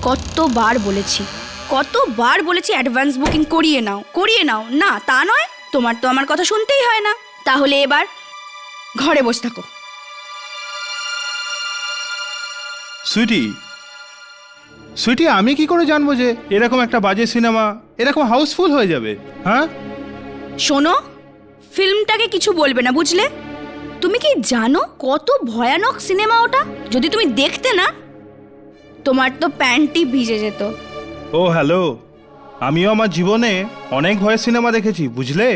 কতবার বলেছি advance booking করিয়ে নাও না তা নয়, তোমার তো আমার কথা শুনতেই হয় না। তাহলে এবার ঘরে বসে থাকো। সুইটি, আমি কি করে জানবো যে এরকম একটা বাজে সিনেমা এরকম হাউসফুল হয়ে যাবে? হ্যাঁ, শোনো, ফিল্মটাকে কিছু বলবে না, বুঝলে? তুমি কি জানো কত ভয়ানক সিনেমা ওটা? যদি তুমি দেখতে না, তোমার তো প্যান্টই ভিজে যেত। ও হ্যালো, আমিও আমার জীবনে অনেক ভয়ের সিনেমা দেখেছি, বুঝলে?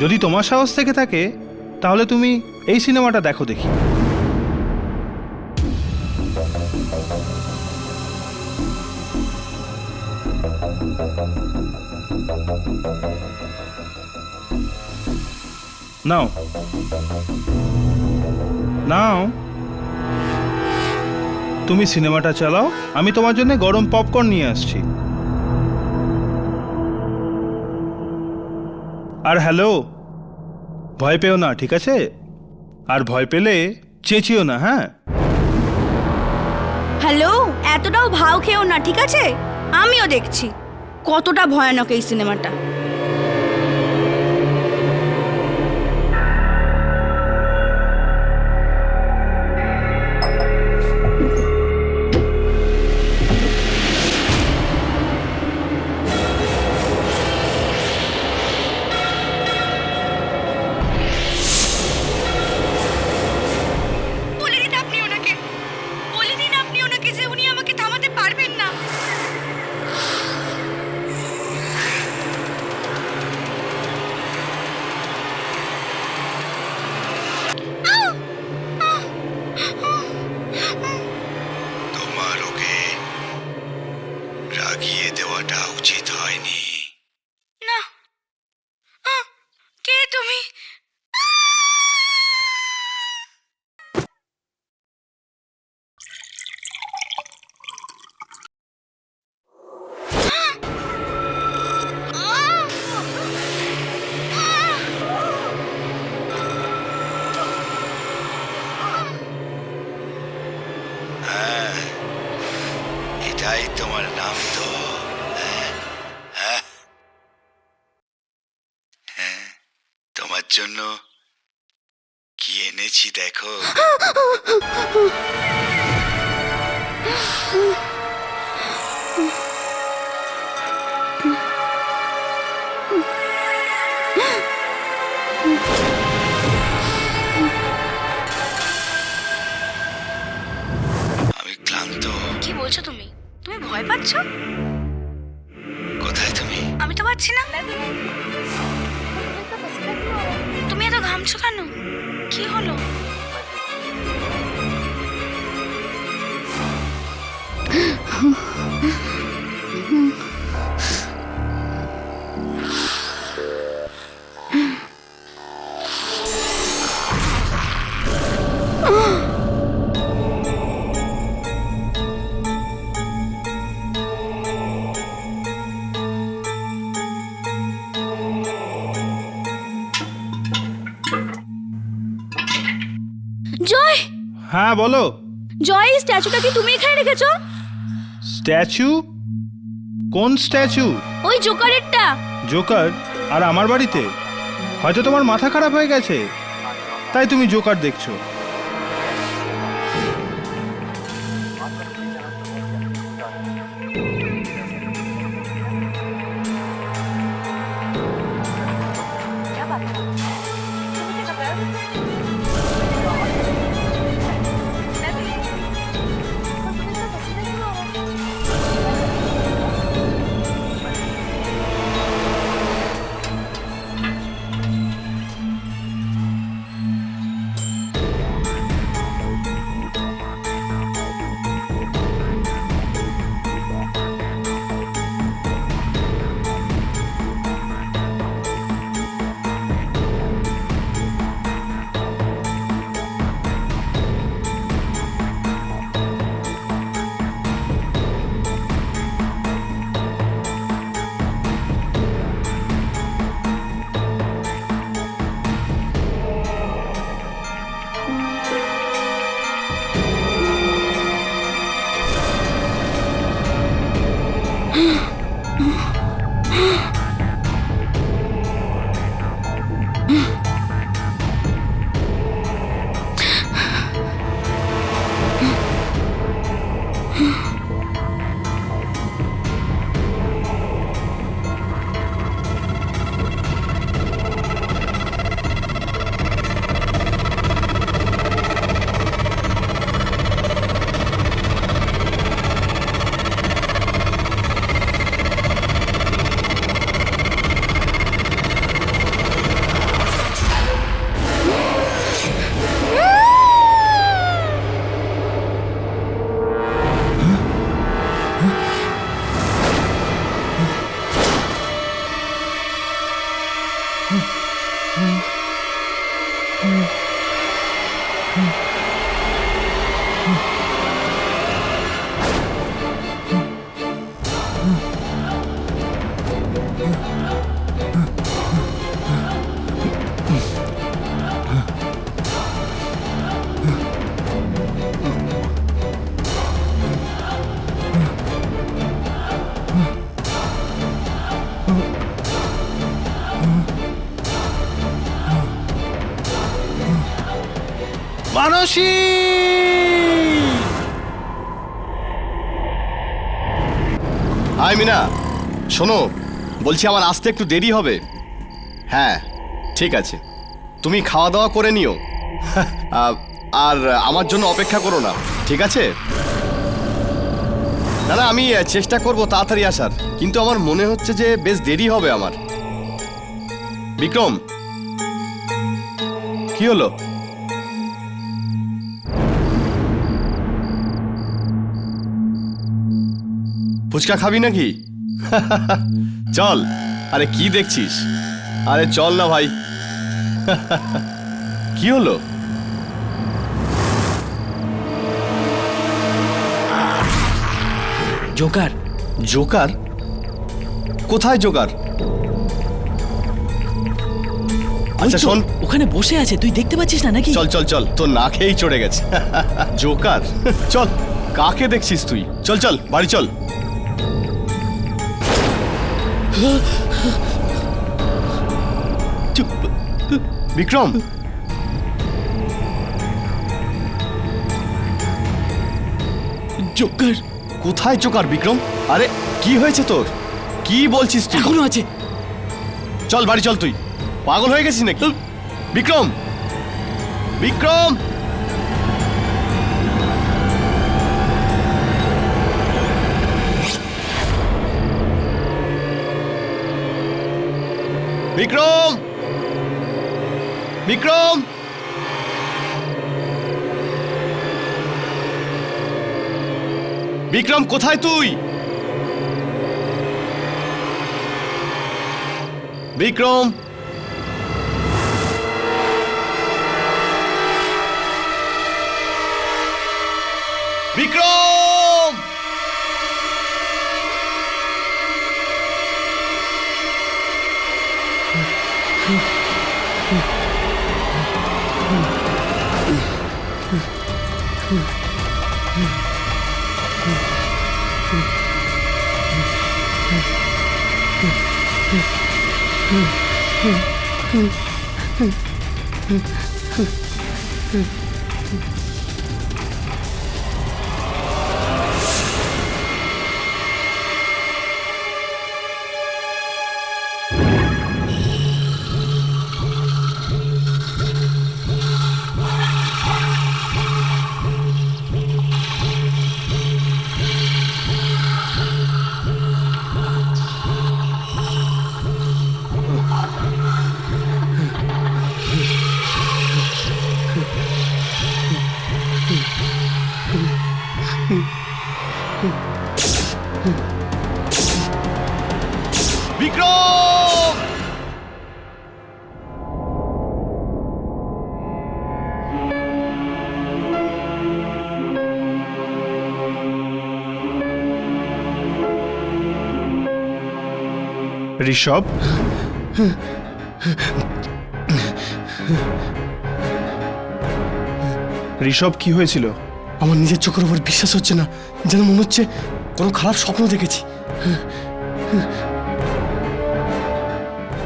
যদি তোমার সাহস থেকে থাকে তাহলে তুমি এই সিনেমাটা দেখো দেখি। নাও নাও, তুমি সিনেমাটা চালাও, আমি তোমার জন্য গরম পপকর্ন নিয়ে আসছি। আর হ্যালো, ভয় পেও না, ঠিক আছে? আর ভয় পেলে চেঁচিও না, হ্যাঁ? হ্যালো, এতটাও ভাও খেও না, ঠিক আছে? আমিও দেখছি কতটা ভয়ানক এই সিনেমাটা। বলে দিন আপনি ওনাকে যে উনি আমাকে থামাতে পারবেন না। তোমার ওকে রাগিয়ে দেওয়াটা উচিত হয়নি। না, কে তুমি? হ্যাঁ, এটাই তোমার নাম তো? হ্যাঁ, হ্যাঁ, হ্যাঁ। তোমার জন্য কি এনেছি দেখো। আমি ক্লান্ত। কি বলছো তুমি? তুমি ভয় পাচ্ছ? কোথায় তুমি? আমি তো পাচ্ছি না। তুমি এত ঘামছো কেন? কি হলো? জয়, হ্যাঁ বলো। জয়, এই স্ট্যাচুটা কি তুমি এখানে রেখেছো? স্ট্যাচু? কোন স্ট্যাচু? ওই জোকারেরটা। জোকার? আর আমার বাড়িতে? হয়তো তোমার মাথা খারাপ হয়ে গেছে, তাই তুমি জোকার দেখছো। মানসী! হাই মিনা, শোনো, বলছি আমার আসতে একটু দেরি হবে। হ্যাঁ ঠিক আছে, তুমি খাওয়া দাওয়া করে নিও। আর আমার জন্য অপেক্ষা করো না, ঠিক আছে? না না, আমি চেষ্টা করব তাড়াতাড়ি আসার, কিন্তু আমার মনে হচ্ছে যে বেশ দেরি হবে আমার। বিক্রম, কি হলো? ফুচকা খাবি নাকি? চল। আরে কি দেখছিস? আরে চল না ভাই। কি হলো? জোকার। জোকার? কোথায় জোকার? আচ্ছা শোন, ওখানে বসে আছে, তুই দেখতে পাচ্ছিস না নাকি? চল চল চল, তোর না খেয়েই চড়ে গেছে। জোকার? চল, কাকে দেখছিস তুই? চল চল, বাড়ি চল। চুপ। বিক্রম, জোকার কোথায় জোকার? বিক্রম, আরে কি হয়েছে তোর? কি বলছিস তুই? এখনো আছে। চল বাড়ি চল, তুই পাগল হয়ে গেছিস নাকি? বিক্রম, বিক্রম! বিক্রম, বিক্রম! বিক্রম, কোথায় তুই? বিক্রম! বিক্রম! বিক্রম! ঋষভ, ঋষভ কি হয়েছিল? আমার নিজের চোখের উপর বিশ্বাস হচ্ছে না, যেন মনে হচ্ছে কোনো খারাপ স্বপ্ন দেখেছি।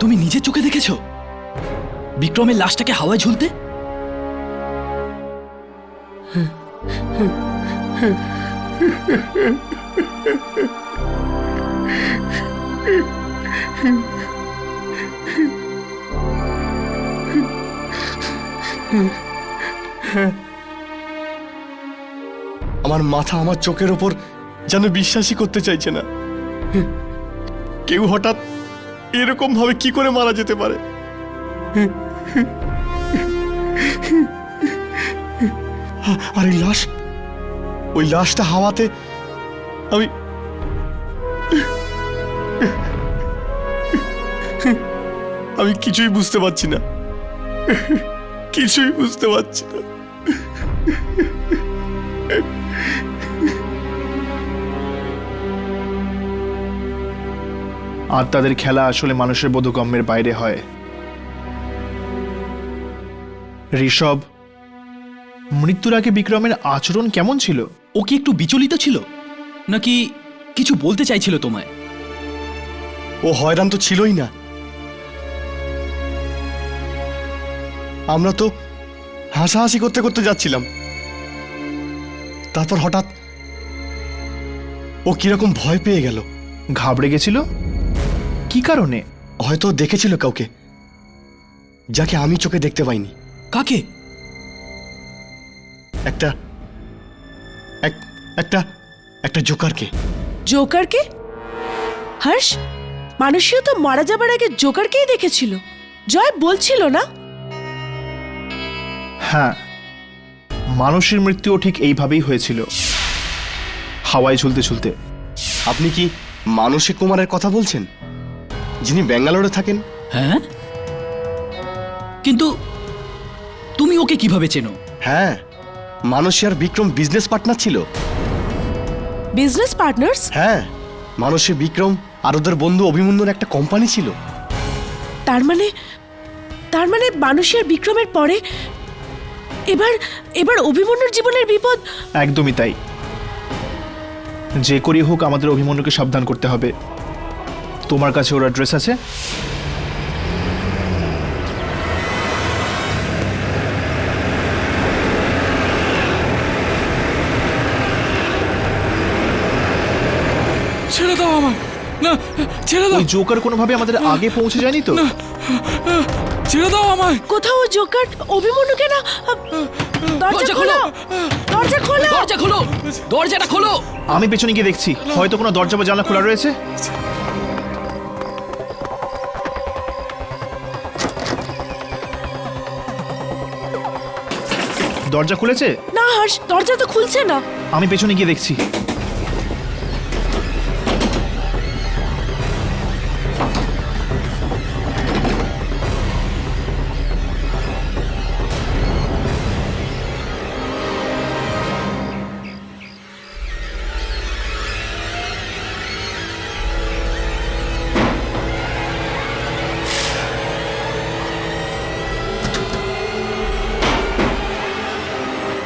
তুমি নিজের চোখে দেখেছো বিক্রমের লাশটাকে হাওয়ায় ঝুলতে? আমার মাথা আমার চোখের ওপর যেন বিশ্বাসই করতে চাইছে না। কেউ হঠাৎ এরকম ভাবে কি করে মারা যেতে পারে? আর এই লাশ, ওই লাশটা হাওয়াতে, আমি আমি কিছুই বুঝতে পারছি না। কিছুই বুঝতে পারছি না। আত্মাদের খেলা আসলে মানুষের বোধগম্যের বাইরে হয়। ঋষভ, মৃত্যুর আগে বিক্রমের আচরণ কেমন ছিল? ও কি একটু বিচলিত ছিল, নাকি কিছু বলতে চাইছিল তোমায়? ও হয়রান তো ছিলই না। আমরা তো হাসাহাসি করতে করতে যাচ্ছিলাম, তারপর হঠাৎ ও কিরকম ভয় পেয়ে গেল। ঘাবড়ে গেছিল? কি কারণে? হয়তো দেখেছিল কাউকে, যাকে আমি চোখে দেখতে পাইনি। কাকে? একটা একটা একটা জোকারকে। জোকারকে? হর্ষ, মানুষও তো মারা যাবার আগে জোকারকেই দেখেছিল। জয় বলছিল না? হ্যাঁ, মানুষের মৃত্যুও ঠিক এইভাবেই হয়েছিল, হাওয়ায় ঝুলতে ঝুলতে। আপনি কি মানসী কুমারের কথা বলছেন, যিনি ব্যাঙ্গালোরে থাকেন? হ্যাঁ, কিন্তু তুমি ওকে কিভাবে চেনো? হ্যাঁ, মানসী আর বিক্রম বিজনেস পার্টনার ছিল। Business partners? হ্যাঁ, মানসী, বিক্রম আর ওদের বন্ধু অভিমন্যুর একটা কোম্পানি ছিল। তার মানে মানুষী আর বিক্রমের পরে এবার অভিমন্যুর জীবনের বিপদ। একদমই তাই। যে করেই হোক আমাদের অভিমন্যুকে সাবধান করতে হবে। তোমার কাছে ওর অ্যাড্রেস আছে? ছেড়ে দাও আমার, না ছেড়ে দাও, ওই জোকার কোনোভাবে আমাদের আগে পৌঁছে যায়নি তো? ছেড়ে দাও আমায়। কোথাও জোকার অভিমন্যুকে না। দরজা খোলো, দরজা খোলো, দরজা খোলো, দরজাটা খোলো। আমি পেছনে গিয়ে দেখছি, হয়তো কোনো দরজা বা জানলা খোলা রয়েছে। দরজা খুলেছে? না হর্ষ, দরজা তো খুলছে না। আমি পেছনে গিয়ে দেখছি।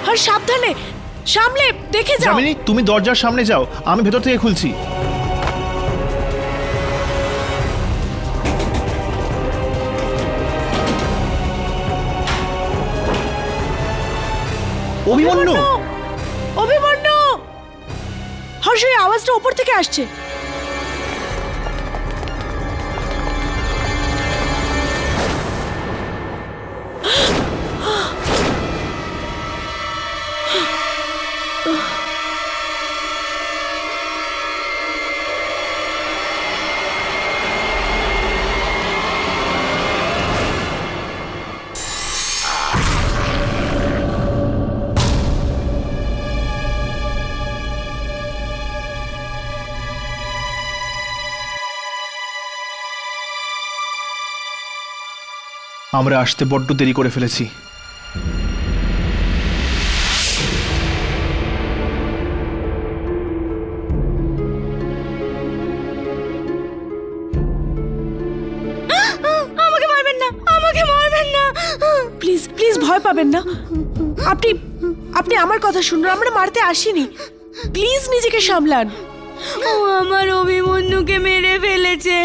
হর্ষ, সাবধানে, সামলে, দেখে যাও। যামিনী, তুমি দরজার সামনে যাও, আমি ভেতর থেকে খুলছি। অভিমন্যু! অভিমন্যু! হর্ষ, এই আওয়াজটা উপর থেকে আসছে। আমরা আসতে বড্ড দেরি করে ফেলেছি। আমাকে মারবেন না, আমাকে মারবেন না। প্লিজ প্লিজ ভয় পাবেন না। আপনি আমার কথা শুনুন, আমরা মারতে আসিনি। প্লিজ নিজেকে সামলান। ও আমার অভিমন্যুকে মেরে ফেলেছে।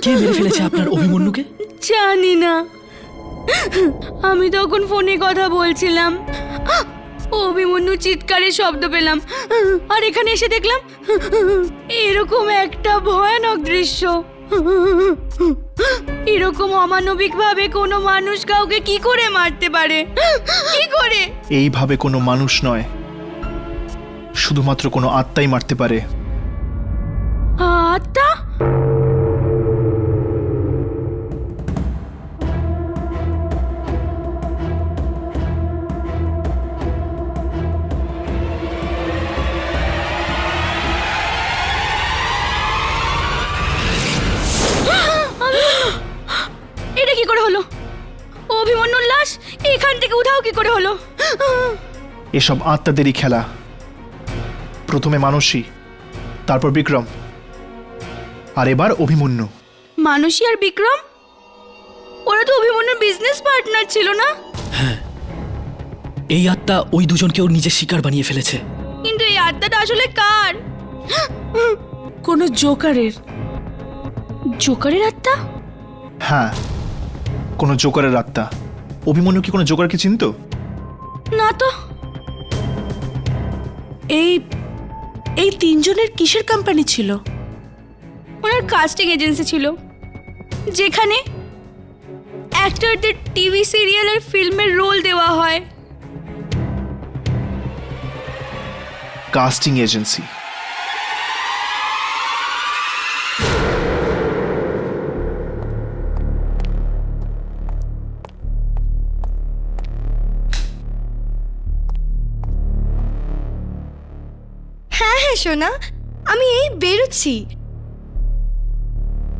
কে মেরে ফেলেছে আপনার অভিমন্যুকে? জানি না, আমি তখন ফোনে কথা বলছিলাম, অভিমন্যু চিৎকারের শব্দ পেলাম, আর এখানে এসে দেখলাম এরকম একটা ভয়ানক দৃশ্য। এরকম অমানবিক ভাবে কোনো মানুষ কাউকে কি করে মারতে পারে? কি করে? এইভাবে কোনো মানুষ নয়, শুধুমাত্র কোনো আত্মাই মারতে পারে। আত্মা? এটা কি অভিমন্যুর লাশ এখান থেকে উধাও কি করে হলো? এসব আত্মাদেরই খেলা। প্রথমে মানসী, তারপর বিক্রম, আর এবার অভিমন্যু। মানসী আর বিক্রম, ওরা তো অভিমন্যুর বিজনেস পার্টনার ছিল না? এই আত্মা ওই দুজনকে ওর নিজের শিকার বানিয়ে ফেলেছে। কিন্তু এই আত্মাটা আসলে কার? কোনো জোকারের। জোকারের আত্মা? হ্যাঁ, কোনো জোকারের আত্মা। অভিমন্যু কি কোনো জোকারকে চিনতো? না তো। এই এই তিনজনের কিসের কোম্পানি ছিল? ওনার কাস্টিং এজেন্সি ছিল, যেখানে অ্যাক্টরদের টিভি সিরিয়াল আর ফিল্মের রোল দেওয়া হয়। Casting agency. হ্যাঁ হ্যাঁ সোনা, আমি এই বেরোচ্ছি।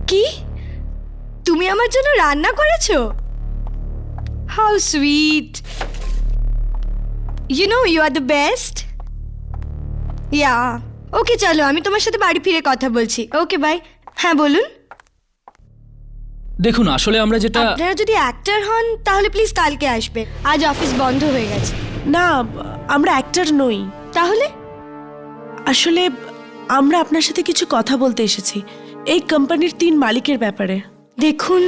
কি, তুমি আমার জন্য রান্না করেছো? How sweet, you know you are the best. Yeah, okay চলো, আমি তোমার সাথে বাড়ি ফিরে কথা বলছি। Okay bye. হ্যাঁ বলুন। দেখুন, আসলে আমরা যেটা আপনারা যদি অ্যাক্টর হন তাহলে প্লিজ কালকে আসবে, আজ অফিস বন্ধ হয়ে গেছে। না, আমরা অ্যাক্টর নই। তাহলে আসলে আমরা আপনার সাথে কিছু কথা বলতে এসেছি এই কোম্পানির 3 মালিকের ব্যাপারে। দেখুন,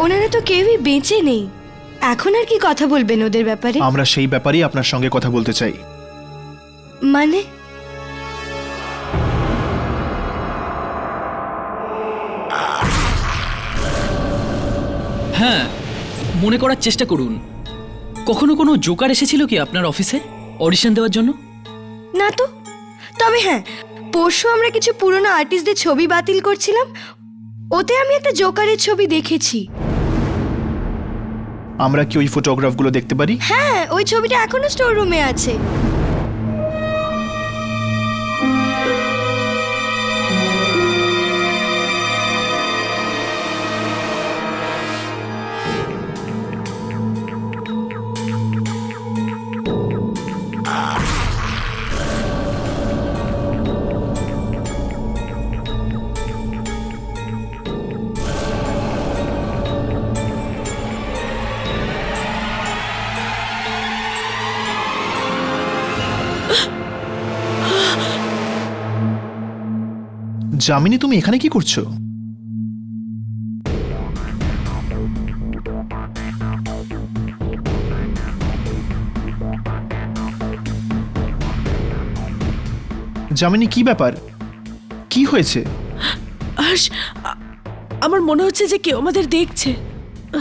ওনারা তো কেউই বেঁচে নেই, এখন আর কি কথা বলবেন ওদের ব্যাপারে? আমরা সেই ব্যাপারেই আপনার সঙ্গে কথা বলতে চাই। মানে হ্যাঁ, মনে করার চেষ্টা করুন। কখনো কোনো জোকার এসেছিল কি আপনার অফিসে অডিশন দেওয়ার জন্য? না তো। তবে হ্যাঁ, পরশু আমরা কিছু পুরনো আর্টিস্টদের ছবি বাতিল করছিলাম, ওতে আমি একটা জোকারের ছবি দেখেছি। আমরা কি ওই ফটোগ্রাফগুলো দেখতে পারি? হ্যাঁ, ওই ছবিটা এখনো স্টোর রুমে আছে। যামিনী, তুমি এখানে কি করছো? যামিনী, কি ব্যাপার? কি হয়েছে? হর্ষ, আমার মনে হচ্ছে যে কেউ আমাদের দেখছে।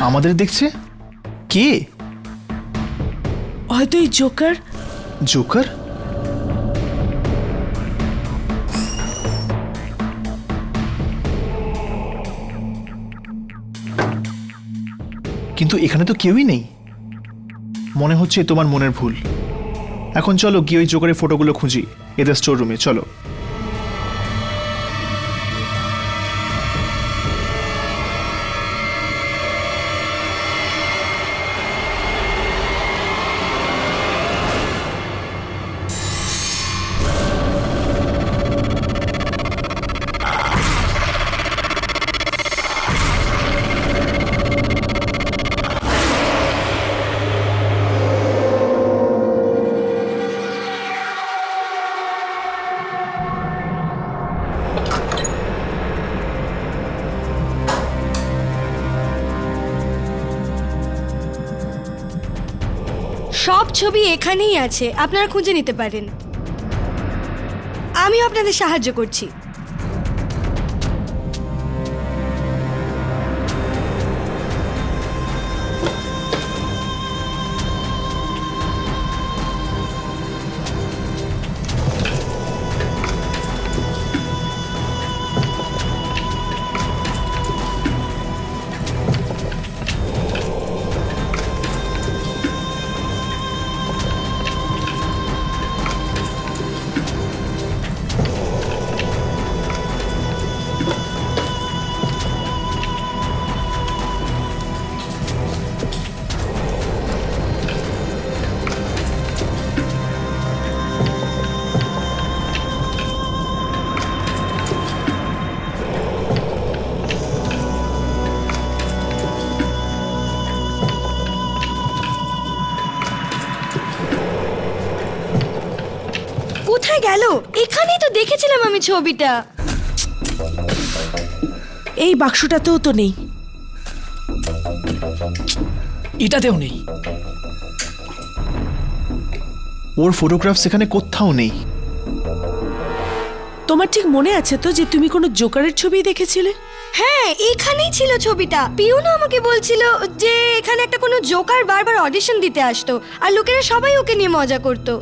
আমাদের দেখছে? কে? হয়তো এই জোকার। জোকার? কিন্তু এখানে তো কেউই নেই। মনে হচ্ছে তোমার মনের ভুল। এখন চলো গিয়ে ওই জোকারের ফটোগুলো খুঁজি এদের স্টোর রুমে। চলো। সব ছবি এখানেই আছে, আপনারা খুঁজে নিতে পারেন। আমিও আপনাদের সাহায্য করছি। কোথায় গেল? এখানেই তো দেখেছিলাম আমি ছবিটা। এই বাক্সটাতেও তো নেই। এটাতেও নেই। ওর ফটোগ্রাফস এখানে কোথাও নেই। তোমার ঠিক মনে আছে তো যে তুমি কোনো জোকারের ছবি দেখেছিলে? হ্যাঁ, এখানেই ছিল ছবিটা। পিউনও আমাকে বলছিল যে এখানে একটা কোনো জোকার বারবার অডিশন দিতে আসতো আর লোকেরা সবাই ওকে নিয়ে মজা করতো,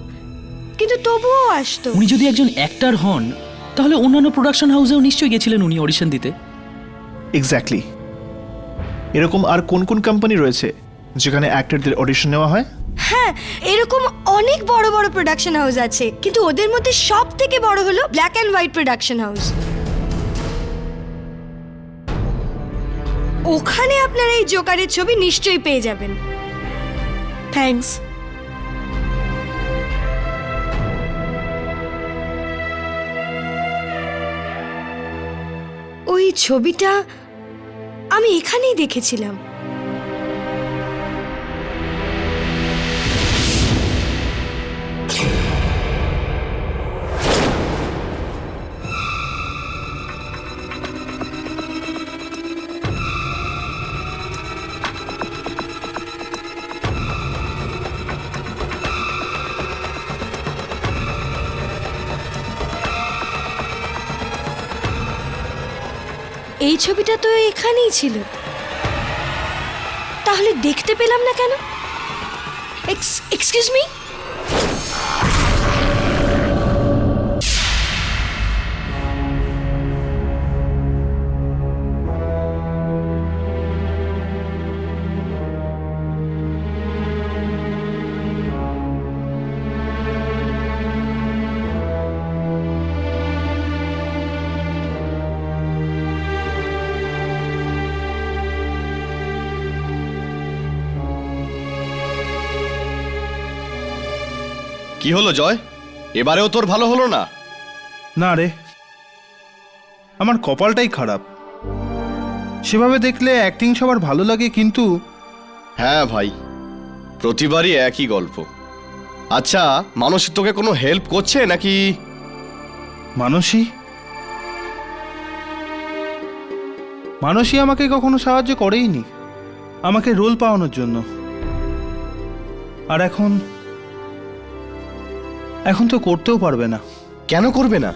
কিন্তু তবুও আসতো। উনি যদি একজন অ্যাক্টর হন তাহলে অন্যান্য প্রোডাকশন হাউসেও নিশ্চয়ই গেছিলেন উনি অডিশন দিতে। এক্স্যাক্টলি। এরকম আর কোন কোন কোম্পানি রয়েছে যেখানে অ্যাক্টরদের অডিশন নেওয়া হয়? হ্যাঁ, এরকম অনেক বড় বড় প্রোডাকশন হাউস আছে, কিন্তু ওদের মধ্যে সব থেকে বড় হলো black and white production house. ওখানে আপনারা এই জোকারের ছবি নিশ্চয়ই পেয়ে যাবেন। থ্যাঙ্কস। ওই ছবিটা আমি এখানেই দেখেছিলাম। এই ছবিটা তো এখানেই ছিল, তাহলে দেখতে পেলাম না কেন? এক্সকিউজ মি, কি হলো জয়, এবারেও তোর ভালো হলো না? না রে, আমার কপালটাই খারাপ। সেভাবে দেখলে অ্যাক্টিং সবার ভালো লাগে, কিন্তু হ্যাঁ ভাই, প্রতিবারই একই গল্প। আচ্ছা, মানুষ তোকে কোনো হেল্প করছে নাকি? মানুষই আমাকে কখনো সাহায্য করেইনি আমাকে রোল পাওয়ানোর জন্য। আর এখন তো করতেও পারবে না। কেন করবে না?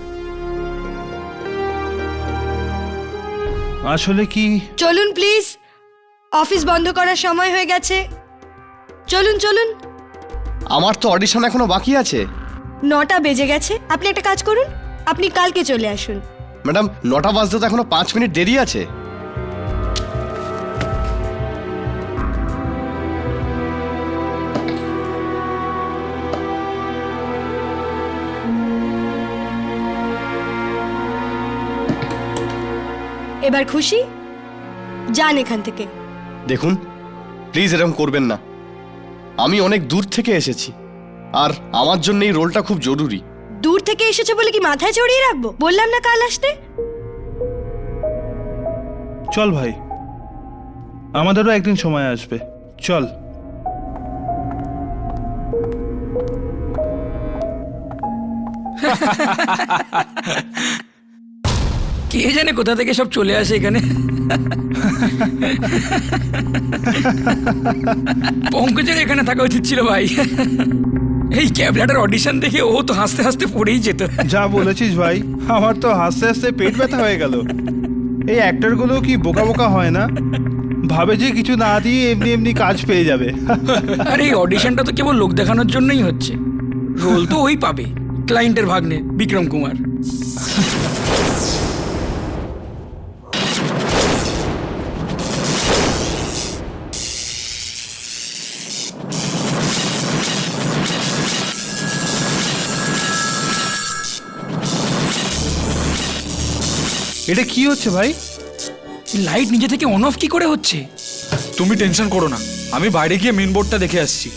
আসলে কি, চলুন প্লিজ, অফিস বন্ধ করার সময় হয়ে গেছে। চলুন চলুন। আমার তো অডিশন এখনো বাকি আছে। 9টা বেজে গেছে, আপনি একটা কাজ করুন, আপনি কালকে চলে আসুন। ম্যাডাম, 9টা বাজতে তো এখনো 5 মিনিট দেরি আছে। এবার খুশি? যান এখান থেকে। দেখুন, প্লিজ এরকম করবেন না। আমি অনেক দূর থেকে এসেছি, আর আমার জন্য এই রোলটা খুব জরুরি। দূর থেকে এসেছে বলে কি মাথায় চড়িয়ে রাখবো? বললাম না কাল আসতে। চল ভাই, আমাদেরও একদিন সময় আসবে, চল। কে জানে কোথা থেকে সব চলে আসে এখানে। পঙ্কজের এখানে থাকা উচিত ছিল ভাই। এই ক্যাবলাটার অডিশন দেখে ও তো হাসতে হাসতে পড়েই যেত। যা বলেছিস ভাই, আমার তো হাসতে হাসতে পেট ব্যথা হয়ে গেল। এই অ্যাক্টরগুলো কি বোকা বোকা হয় না? ভাবে যে কিছু না দিয়ে এমনি এমনি কাজ পেয়ে যাবে। আরে এই অডিশনটা তো কেবল লোক দেখানোর জন্যই হচ্ছে। রোল তো ওই পাবে, ক্লায়েন্টের ভাগ্নে বিক্রম কুমার। এটা কি হচ্ছে ভাই? লাইট নিজে থেকে অন অফ কি করে হচ্ছে? তুমি টেনশন করো না, আমি বাইরে গিয়ে মেন বোর্ডটা দেখে আসছি।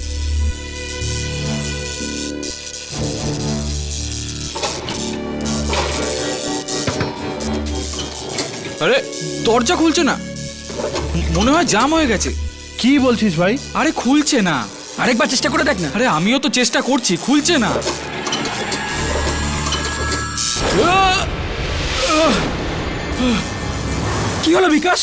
আরে দরজা খুলছে না, মনে হয় জাম হয়ে গেছে। কি বলছিস ভাই? আরে খুলছে না। আরেকবার চেষ্টা করে দেখ না। আরে আমিও তো চেষ্টা করছি, খুলছে না। কি হলো বিকাশ?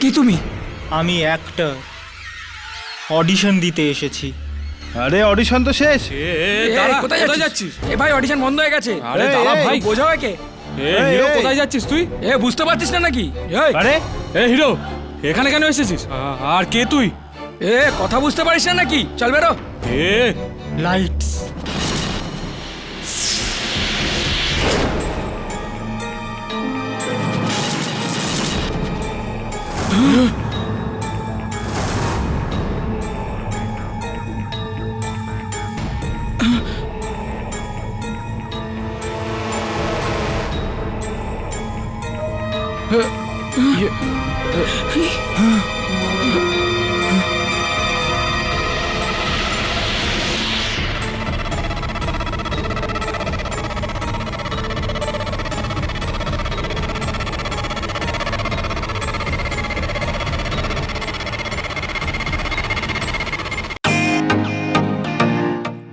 কে তুমি? আমি অ্যাক্টর, অডিশন দিতে এসেছি। আরে অডিশন তো শেষ। কোথায় যাচ্ছিস? এ ভাই অডিশন বন্ধ হয়ে গেছে। আরে এই, দাঁড়া এই, ভাই, বোঝাও একে। হিরো এই। কোথায় যাচ্ছিস তুই? বুঝতে পারছিস না নাকি? আরে হিরো এখানে কেন এসেছিস? আর কে তুই? কথা বুঝতে পারিস না নাকি? চল বেরো। লাইটস।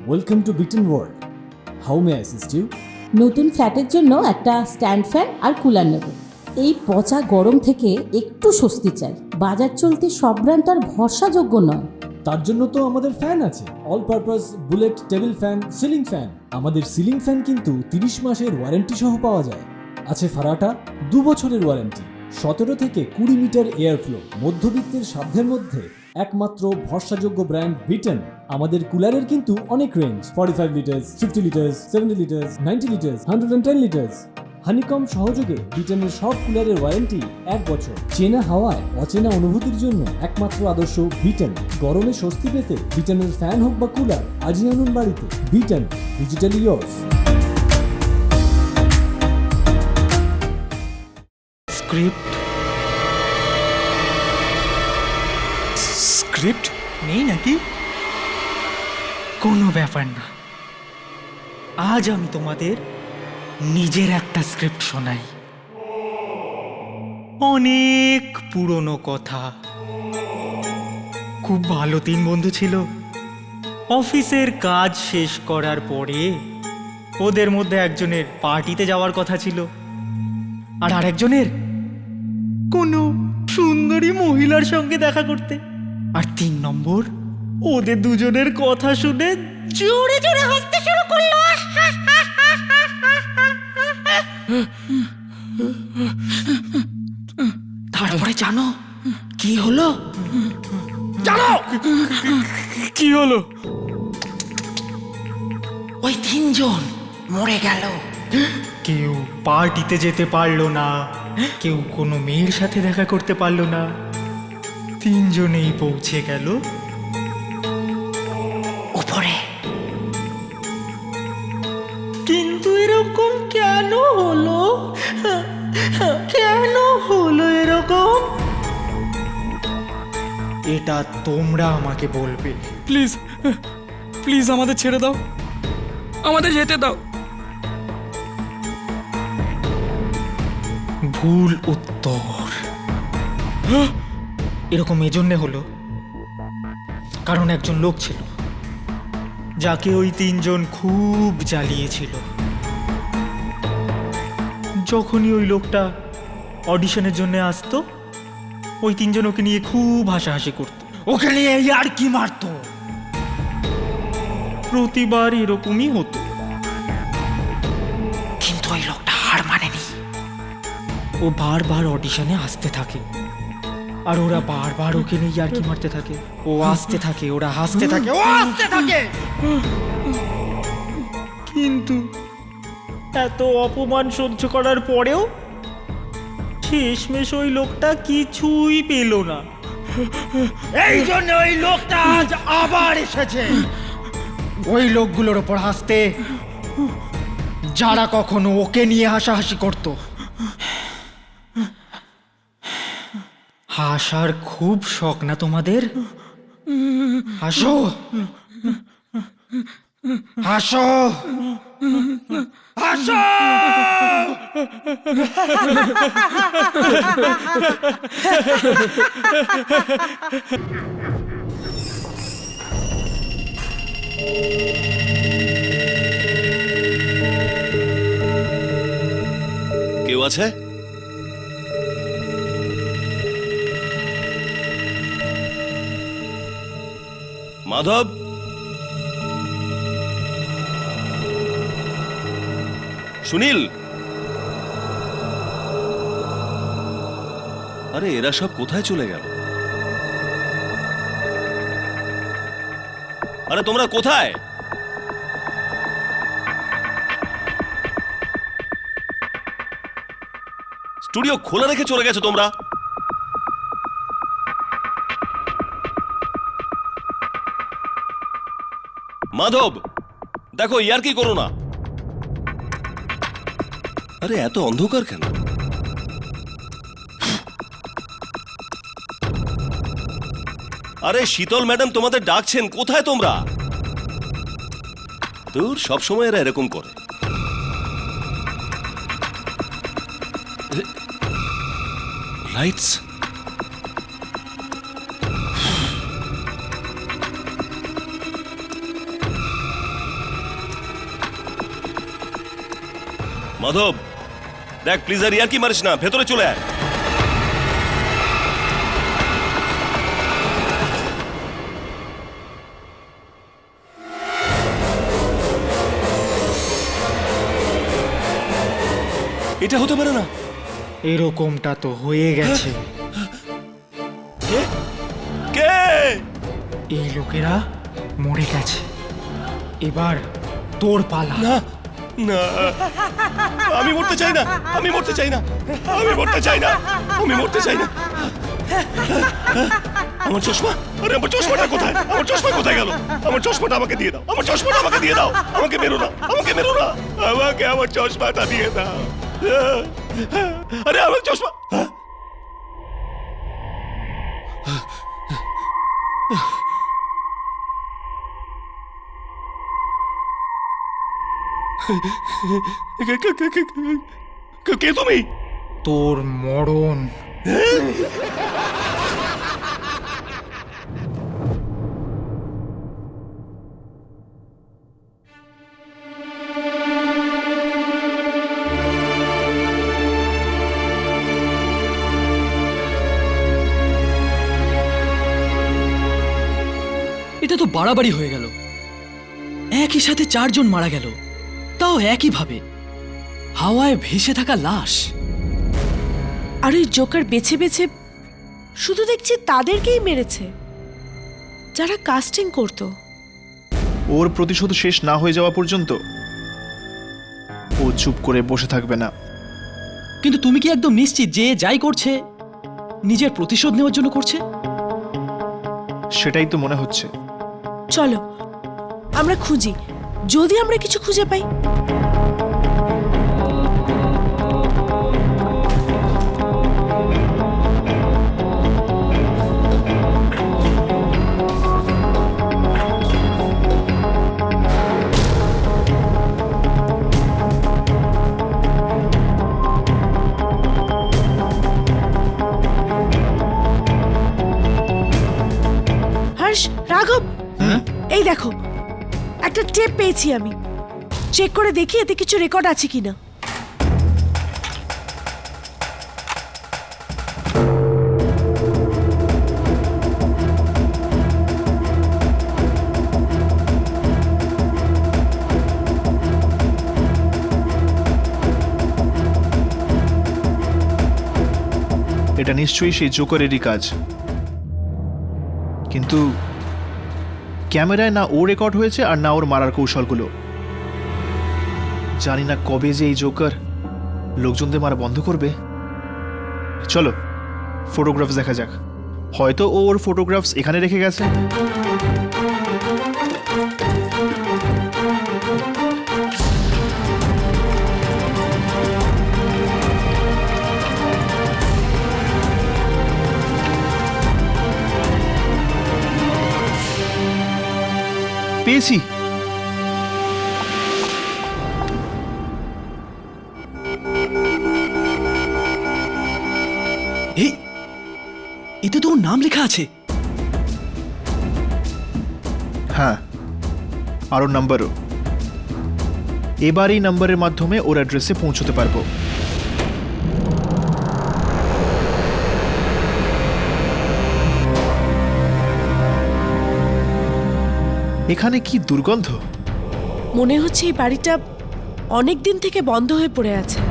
ওয়েলকাম টু বিটেন world. How may assist you? নতুন ফ্ল্যাটের জন্য একটা স্ট্যান্ড ফ্যান আর কুলার নেব। এই পচা গরম থেকে একটু স্বস্তি চাই। বাজার চলতে সব ব্র্যান্ড আর ভরসাযোগ্য নয়। তার জন্য তো আমাদের ফ্যান আছে, all purpose bullet table fan, ceiling fan. আমাদের সিলিং ফ্যান কিন্তু 30 মাসের ওয়ারেন্টি সহ পাওয়া যায়। আছে ফারাটা 2 বছরের ওয়ারেন্টি, 17 থেকে 20 মিটার এয়ার ফ্লো, মধ্যবিত্তের সাধ্যের মধ্যে একমাত্র ভরসাযোগ্য ব্র্যান্ড বিটেন। আমাদের কুলারের কিন্তু অনেক range, 45 litres, 50 litres, 70 litres, 90 litres, 110 litres. Honeycomb সহযোগে বিটেনের সব কুলারের ওয়ারেন্টি 1 বছর। চেনা হাওয়ায় অচেনা অনুভূতির জন্য একমাত্র আদর্শ বিটেন। গরমে স্বস্তি পেতে বিটেনের ফ্যান হোক বা কুলার আজই আনুন বাড়িতে। Beaten, digitally yours. স্ক্রিপ্ট নেই নাকি? কোনো ব্যাপার না, আজ আমি তোমাদের নিজের একটা স্ক্রিপ্ট শোনাই। অনেক পুরনো কথা। খুব ভালো 3 বন্ধু ছিল। অফিসের কাজ শেষ করার পরে ওদের মধ্যে একজনের পার্টিতে যাওয়ার কথা ছিল, আর আরেকজনের কোনো সুন্দরী মহিলার সঙ্গে দেখা করতে। আর 3 নম্বর ওদের দুজনের কথা শুনে জোরে জোরে হাসতে শুরু করলো। তারপরে জানো কি হলো? জানো কি হলো? ওই 3 জন মরে গেল। কেউ পার্টিতে যেতে পারলো না, কেউ কোনো মেয়ের সাথে দেখা করতে পারলো না। 3 জনেই পৌঁছে গেল উপরে। কিন্তু এরকম কেন হলো? কেন হলো এরকম? এটা তোমরা আমাকে বলবে। প্লিজ প্লিজ আমাদের ছেড়ে দাও, আমাদের যেতে দাও। ভুল উত্তর। এরকম এজন্যে হলো কারণ একজন লোক ছিল যাকে ওই 3 জন খুব জ্বালিয়েছিল। যখনই ওই লোকটা অডিশনের জন্য আসতো, ওই 3 জন ওকে নিয়ে খুব হাসাহাসি করত, ওকে নিয়ে আর কি মারতো। প্রতিবার এরকমই হতো। কিন্তু ওই লোকটা হার মানেনি। ও বারবার অডিশনে আসতে থাকে, আর ওরা বারবার ওকে নিয়ে আর কি মারতে থাকে। ও আসতে থাকে, ওরা হাসতে থাকে, ও হাসতে থাকে। কিন্তু এত অপমান সহ্য করার পরেও শেষমেশ ওই লোকটা কিছুই পেল না। এই জন্য ওই লোকটা আজ আবার এসেছে ওই লোকগুলোর ওপর হাসতে, যারা কখনো ওকে নিয়ে হাসাহাসি করত। হাসার খুব শখ না তোমাদের? হাসো, হাসো, হাসো। কেউ আছে? মাধব, সুনীল, আরে এরা সব কোথায় চলে গেল? আরে তোমরা কোথায়? স্টুডিও খোলা রেখে চলে গেছো তোমরা? মাধব, দেখো ইয়ার কি করো না। আরে এত অন্ধকার কেন? আরে শীতল ম্যাডাম তোমাদের ডাকছেন, কোথায় তোমরা? দূর, সবসময় এরা এরকম করে। লাইটস, মাধব দেখ প্লিজ, আর ইয়ার কি মারিস না, ভেতরে চলে আয়। এটা হতে পারে না। এরকমটা তো হয়ে গেছে। কে? এই লোকেরা মরে গেছে, এবার তোর পালা। না না, আমি মরতে চাই না, আমি মরতে চাই না, আমি মরতে চাই না, আমি মরতে চাই না। আমার চশমা, আরে আমার চশমাটা কোথায়? আমার চশমা কোথায় গেল? আমার চশমাটা আমাকে দিয়ে দাও, আমার চশমাটা আমাকে দিয়ে দাও। আমাকে মেরো না, আমাকে মেরো না, আমাকে আমার চশমাটা দিয়ে দাও। আরে আমার চশমা, কে তুমি? তোর মরণ। এটা তো বাড়াবাড়ি হয়ে গেল। একই সাথে 4 জন মারা গেল, তাও একইভাবে হাওয়ায় ভেসে থাকা লাশ। আর ওই জোকার বেছে বেছে শুধু দেখছি তাদেরকেই মেরেছে যারা কাস্টিং করতো। ওর প্রতিশোধ শেষ না হয়ে যাওয়া পর্যন্ত ও চুপ করে বসে থাকবে না। কিন্তু তুমি কি একদম নিশ্চিত যে যাই করছে নিজের প্রতিশোধ নেওয়ার জন্য করছে? সেটাই তো মনে হচ্ছে। চলো আমরা খুঁজি, যদি আমরা কিছু খুঁজে পাই। হর্ষ, রাঘব, এই দেখো একটা টেপ পেয়েছি আমি। চেক করে দেখি এতে কিছু রেকর্ড আছে কিনা। এটা নিশ্চয়ই সেই জোকারেরই কাজ, কিন্তু ক্যামেরায় না ও রেকর্ড হয়েছে আর না ওর মারার কৌশলগুলো। জানি না কবে যে এই জোকার লোকজনদের মারা বন্ধ করবে। চলো ফটোগ্রাফস দেখা যাক, হয়তো ও ওর ফটোগ্রাফস এখানে রেখে গেছে। পেয়েছি। এই এতে তো ওর নাম লেখা আছে। হ্যাঁ, আর ওর নাম্বারও। এবার এই নাম্বারের মাধ্যমে ওর অ্যাড্রেসে পৌঁছতে পারবো। এখানে কি দুর্গন্ধ! মনে হচ্ছে এই বাড়িটা অনেক দিন থেকে বন্ধ হয়ে পড়ে আছে।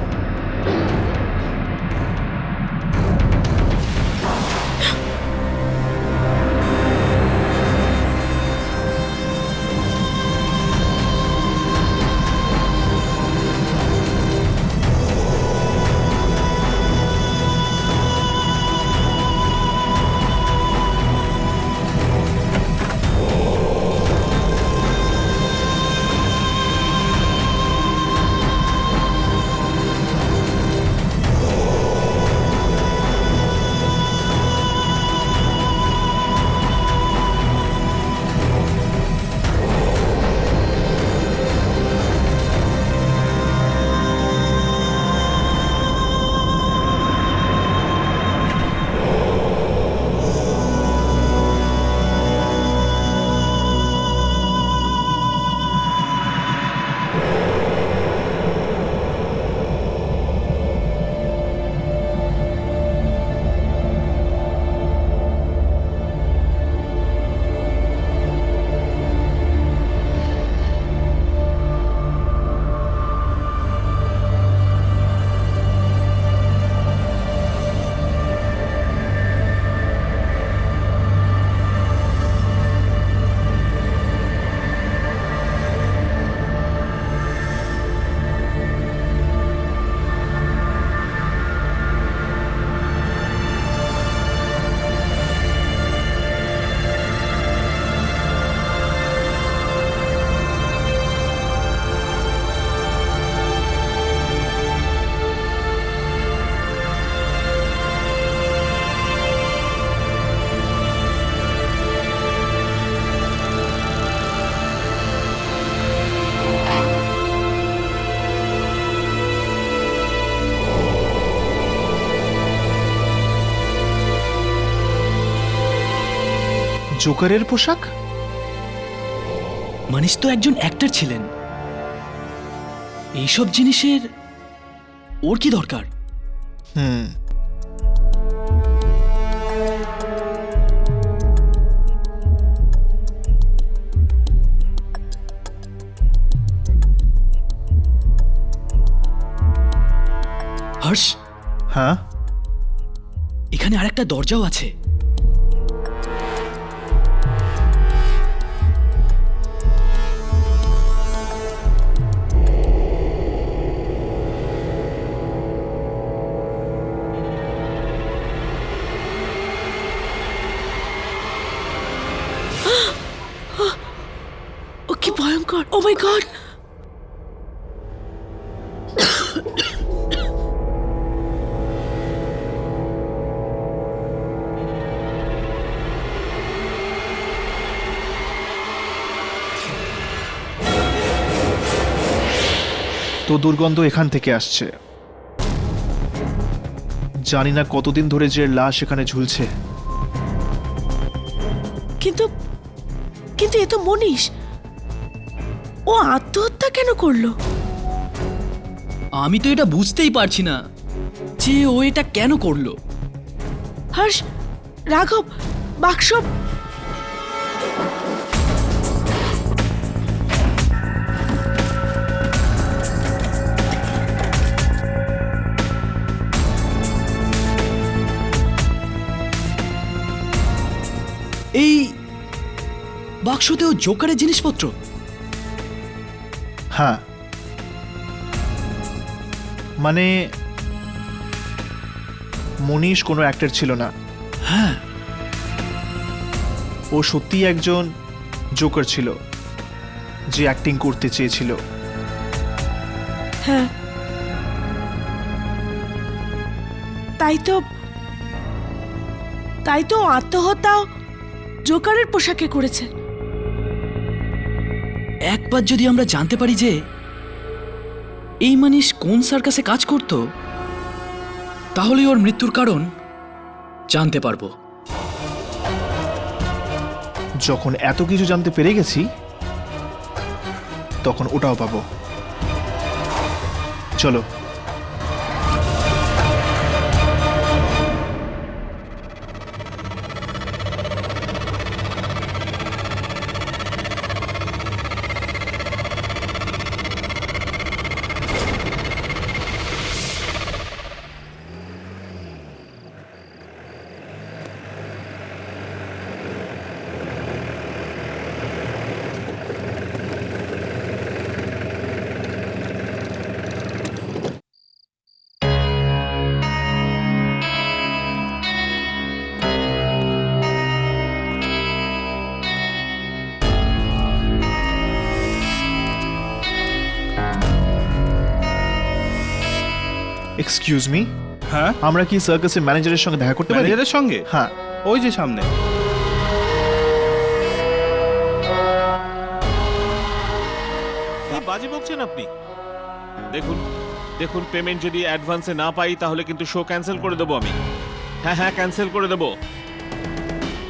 জোকারের পোশাক? মানিস তো একজন অ্যাক্টর ছিলেন, এইসব জিনিসের ওর কি দরকার? হর্ষ, হ্যাঁ, এখানে আরেকটা দরজাও আছে। ও কি ভয়ঙ্কর! ও মাই গড! তো দুর্গন্ধ এখান থেকে আসছে। জানি না কতদিন ধরে যে লাশ এখানে ঝুলছে। কিন্তু কিন্তু এ তো মনীষ। ও আত্মহত্যা কেন করলো? আমি তো এটা বুঝতেই পারছি না যে ও এটা কেন করলো। হর্ষ, রাঘব, বাক্স। এই বাক্সতেও জোকারের জিনিসপত্র? হ্যাঁ, মনীষ কোনো অ্যাক্টর ছিল না। হ্যাঁ, ও সত্যিই একজন জোকার ছিল যে অ্যাক্টিং করতে চেয়েছিল। হ্যাঁ, তাই তো আত্মহত্যা জোকারের পোশাকে করেছে। একবার যদি আমরা জানতে পারি যে এই মানিশ কোন সার্কাসে কাজ করত, তাহলে ওর মৃত্যুর কারণ জানতে পারবো। যখন এত কিছু জানতে পেরে গেছি তখন ওটাও পাবো। চলো। এক্সকিউজ মি, হ্যাঁ, আমরা কি সার্কাসের ম্যানেজারের সঙ্গে দেখা করতে পারি? ম্যানেজারের সঙ্গে? হ্যাঁ। ওই যে সামনে। কি বাজি বকছেন আপনি? দেখুন দেখুন, পেমেন্ট যদি অ্যাডভান্সে না পাই তাহলে কিন্তু শো ক্যান্সেল করে দেবো আমি। হ্যাঁ, ক্যান্সেল করে দেবো।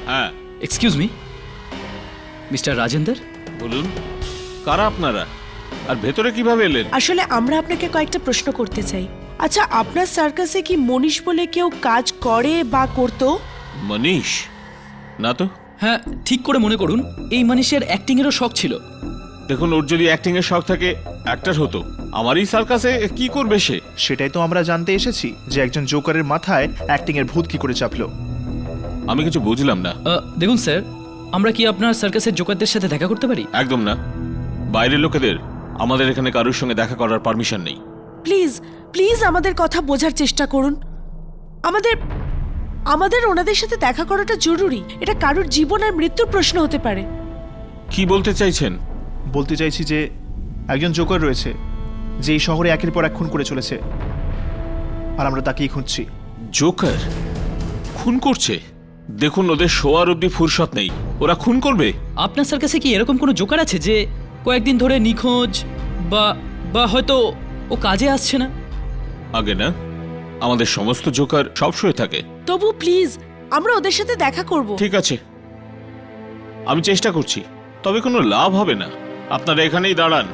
হ্যাঁ, এক্সকিউজ মি, মিস্টার রাজেন্দর। বলুন, কারা আপনারা আর ভেতরে কিভাবে এলেন? আসলে আমরা আপনাকে কয়েকটা প্রশ্ন করতে চাই। আচ্ছা, আপনার সার্কাসে কি মনীষ বলে কেউ কাজ করে বা করতো? মনীষ? না তো। হ্যাঁ, ঠিক করে মনে করুন, এই মানিশের অ্যাক্টিংয়েরও শখ ছিল। দেখুন, ওর যদি অ্যাক্টিং এর শখ থাকে অ্যাক্টর হতো। আমার এই সার্কাসে কি করবে সে? সেটাই তো আমরা জানতে এসেছি যে একজন জোকারের মাথায় অ্যাক্টিং এর ভূত কি করে চাপলো। আমি কিছু বুঝলাম না। দেখুন স্যার, আমরা কি আপনার সার্কাসের জোকারদের সাথে দেখা করতে পারি? একদম না, বাইরের লোকেদের আমাদের এখানে কারোর সঙ্গে দেখা করার পারমিশন নেই। প্লিজ প্লিজ আমাদের কথা বোঝার চেষ্টা করুন। আমাদের ওনাদের সাথে দেখা করাটা জরুরি। এটা কারোর জীবন আর মৃত্যুর প্রশ্ন হতে পারে। কি বলতে চাইছেন? বলতে চাইছি যে একজন জোকার রয়েছে যে এই শহরে একের পর এক খুন করে চলেছে, আর আমরা তাকেই খুঁজছি। জোকার খুন করছে? দেখুন, ওদের শোয়ার অব্দি ফুরসত নেই, ওরা খুন করবে। আপনার সার্কাসে কি এরকম কোনো জোকার আছে যে কয়েকদিন ধরে নিখোঁজ বা হয়তো ও কাজে আসছে না? আগে না, আমাদের সমস্ত জোকার সবসময় থাকে। তবু প্লিজ, আমরা ওদের সাথে দেখা করব। ঠিক আছে, আমি চেষ্টা করছি, তবে কোনো লাভ হবে না। আপনারা এখানেই দাঁড়ান।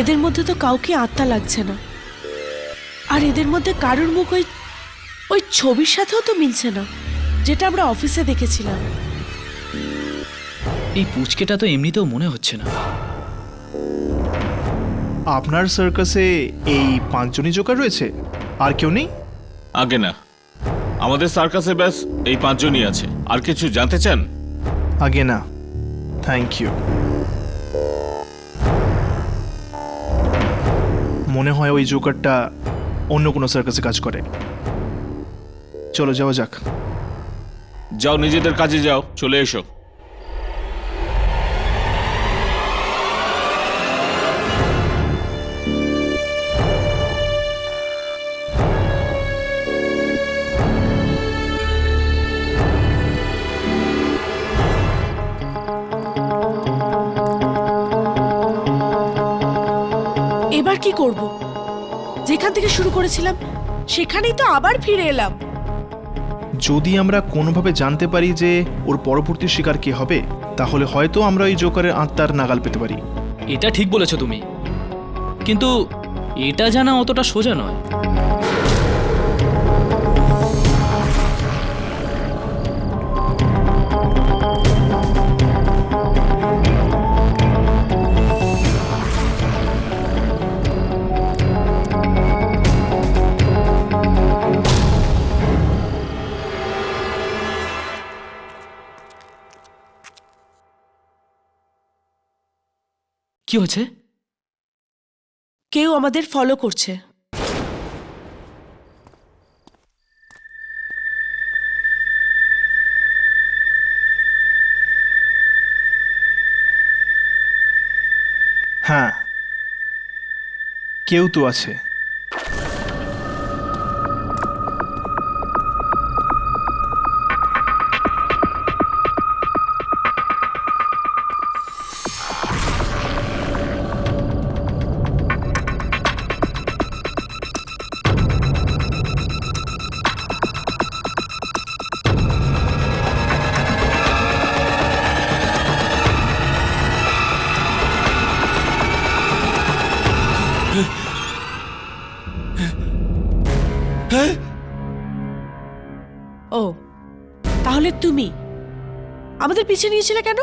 এদের মধ্যে তো কাউকে আত্মা লাগছে না, আর এদের মধ্যে কারোর মুখ ওই ছবির সাথেও তো মিলছে না যেটা আমরা অফিসে দেখেছিলাম। এই পুচকেটা তো এমনিতেও মনে হচ্ছে না। আপনার সার্কাসে এই 5 জনই জোকার রয়েছে, আর কেউ নেই? আগে না, আমাদের সার্কাসে ব্যাস এই 5 জনই আছে। আর কিছু জানতে চান? আগে না, থ্যাংক ইউ। মনে হয় ওই জোকারটা অন্য কোনো সার্কাসে কাজ করে। চলো যাওয়া যাক। যাও, নিজেদের কাজে যাও, চলে এসো। কি করব? যেখান থেকে শুরু করেছিলাম সেখানেই তো আবার ফিরে এলাম। যদি আমরা কোনোভাবে জানতে পারি যে ওর পরবর্তী শিকার কে হবে, তাহলে হয়তো আমরা ওই জোকারের আত্মার নাগাল পেতে পারি। এটা ঠিক বলেছো তুমি, কিন্তু এটা জানা অতটা সোজা নয়। কি হচ্ছে? কেউ আমাদের ফলো করছে। হ্যাঁ, কেউ তো আছে। ও, তাহলে তুমি আমাদের পিছে নিয়েছিলে কেন?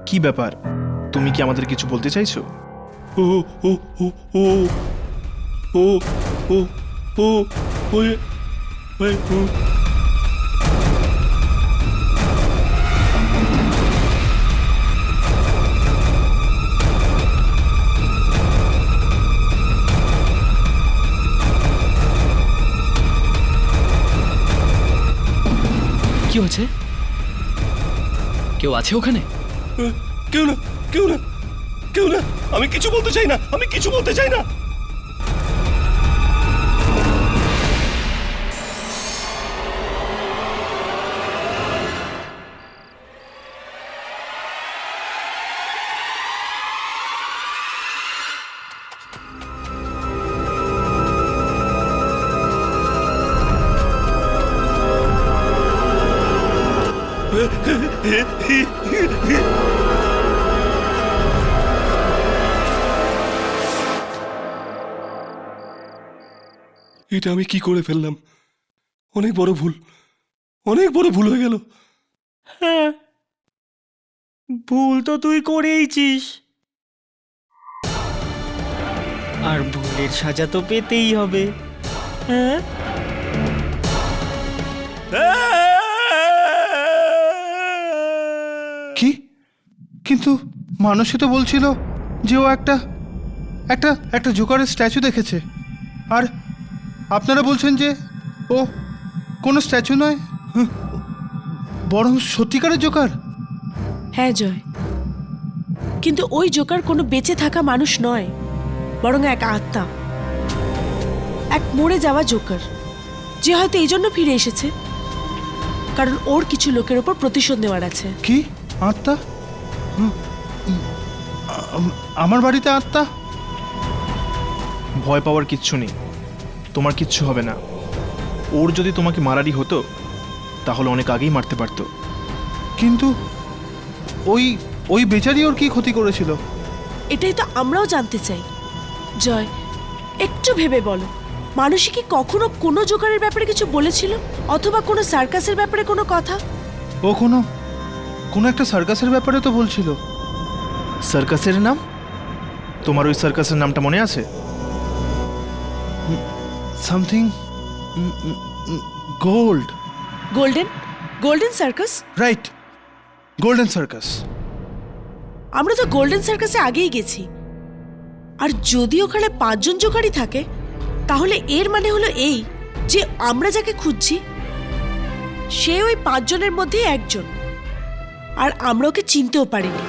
কি ব্যাপার, তুমি কি আমাদের কিছু বলতে চাইছো? ও ও ও ও ও ও ও ও কি হচ্ছে? কেউ আছে ওখানে? কেউ না, কেউ না, কেউ না। আমি কিছু বলতে চাই না, আমি কিছু বলতে চাই না। এটা আমি কি করে ফেললাম? অনেক বড় ভুল, অনেক বড় ভুল হয়ে গেল। হ্যাঁ, ভুল তো তুই করেইছিস, আর ভুলের সাজা তো পেতেই হবে। হ্যাঁ, কি? কিন্তু মানুষই তো বলছিল যে ও একটা একটা একটা জোকারের স্ট্যাচু দেখেছে, আর আপনারা বলছেন যে ও কোনো স্ট্যাচু নয়, বরং সত্যিকারের জোকার। হ্যাঁ জয়, কিন্তু ওই জোকার কোনো বেঁচে থাকা মানুষ নয়, বরং এক আত্মা, এক মরে যাওয়া জোকার, যে হয়তো এই জন্য ফিরে এসেছে কারণ ওর কিছু লোকের ওপর প্রতিশোধ নেওয়ার আছে। কি আত্মা? আমার বাড়িতে আত্মা? ভয় পাওয়ার কিচ্ছু নেই, তোমার কিচ্ছু হবে না। ওর যদি তোমাকে মারারই হতো তাহলে অনেক আগেই মারতে পারতো। কিন্তু ওই ওই বেচারি ওর কি ক্ষতি করেছিল? এটাই তো আমরাও জানতে চাই। জয়, একটু ভেবে বলো, মানুষই কি কখনো কোনো জোকারের ব্যাপারে কিছু বলেছিল, অথবা কোনো সার্কাসের ব্যাপারে কোনো কথা? ও কোনো কোনো একটা সার্কাসের ব্যাপারে তো বলছিল। সার্কাসের নাম? তোমার ওই সার্কাসের নামটা মনে আছে? Something gold. Golden golden circus? Right, golden circus. আমরা তো গোল্ডেন সার্কাসে আগেই গেছি, আর যদি ওখানে 5 জন জোকারই থাকে তাহলে এর মানে হলো এই যে আমরা যাকে খুঁজছি সে ওই 5 জনের মধ্যে একজন, আর আমরা ওকে চিনতেও পারিনি।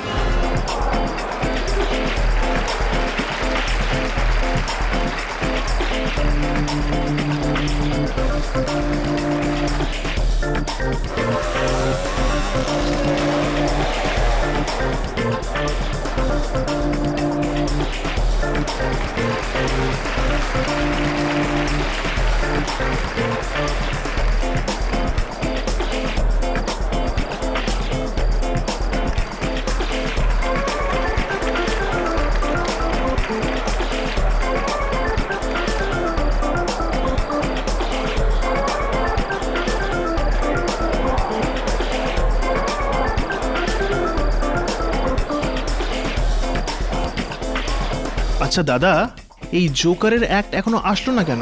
আচ্ছা দাদা, এই জোকারের অ্যাক্ট এখনো আসলো না কেন?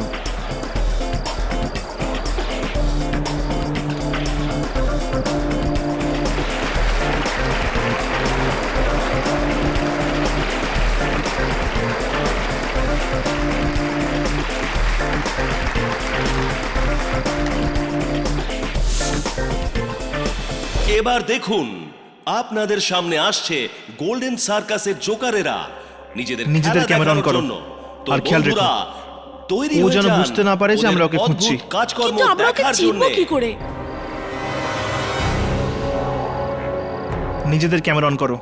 এবার দেখুন আপনাদের সামনে আসছে গোল্ডেন সার্কাসের জোকারেরা নিজেদের নিজেদের ক্যামেরা অন করো আর খেয়াল রেখো তৈরি ও যেন বুঝতে না পারে যে আমরা ওকে খুঁজছি। কাজকর্ম কিন্তু আমরা ওকে দেখার চিনব জন্য কি করে? নিজেদের ক্যামেরা অন করো।